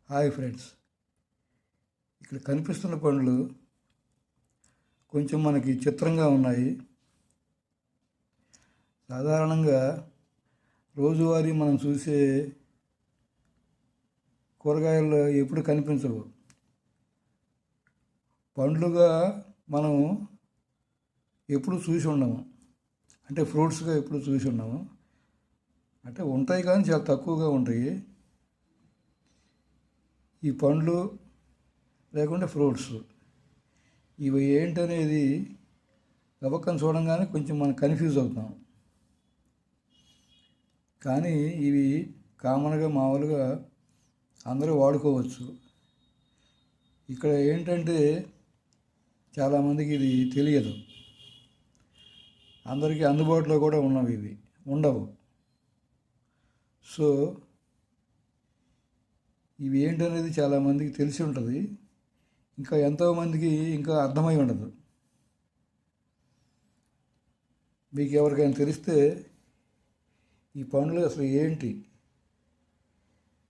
Hi friends, ఇక్కడ కనిపిస్తున్న పండ్లు కొంచెం మనకి చిత్రంగా ఉన్నాయి. సాధారణంగా రోజువారీ మనం చూసే కూరగాయలు ఎప్పుడు కనిపించవు. పండ్లుగా మనం ఎప్పుడు చూసి ఉండము, అంటే ఫ్రూట్స్గా ఎప్పుడు చూసి ఉండము. అంటే ఉంటాయి కానీ చాలా తక్కువగా ఉంటాయి ఈ పండ్లు లేకుంటే ఫ్రూట్స్. ఇవి ఏంటనేది గబక్కన చూడంగానే కొంచెం మనం కన్ఫ్యూజ్ అవుతాం. కానీ ఇవి కామన్గా మామూలుగా అందరూ వాడుకోవచ్చు. ఇక్కడ ఏంటంటే చాలామందికి ఇది తెలియదు, అందరికీ అందుబాటులో కూడా ఉన్నవి ఇవి ఉండవు. సో ఇవి ఏంటనేది చాలామందికి తెలిసి ఉంటుంది, ఇంకా ఎంతోమందికి ఇంకా అర్థమై ఉండదు. మీకు ఎవరికైనా తెలిస్తే ఈ పండ్లు అసలు ఏంటి,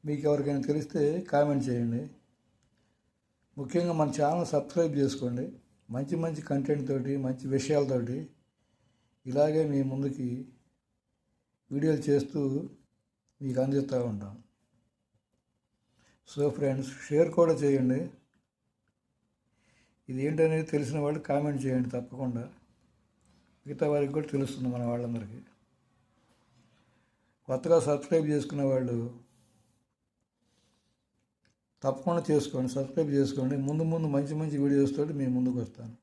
మీకు ఎవరికైనా తెలిస్తే కామెంట్ చేయండి. ముఖ్యంగా మన ఛానల్ సబ్స్క్రైబ్ చేసుకోండి. మంచి మంచి కంటెంట్ తోటి, మంచి విషయాలతోటి ఇలాగే మీ ముందుకి వీడియోలు చేస్తూ మీకు అందిస్తూ ఉంటాం. సో ఫ్రెండ్స్, షేర్ కూడా చేయండి. ఇది ఏంటనేది తెలిసిన వాళ్ళు కామెంట్ చేయండి తప్పకుండా. మిగతా వారికి కూడా తెలుస్తుంది, మన వాళ్ళందరికీ. కొత్తగా సబ్స్క్రైబ్ చేసుకునే వాళ్ళు తప్పకుండా చేసుకోండి, సబ్స్క్రైబ్ చేసుకోండి. ముందు ముందు మంచి మంచి వీడియోస్ తోటి మీ ముందుకు వస్తాను.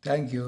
Thank you.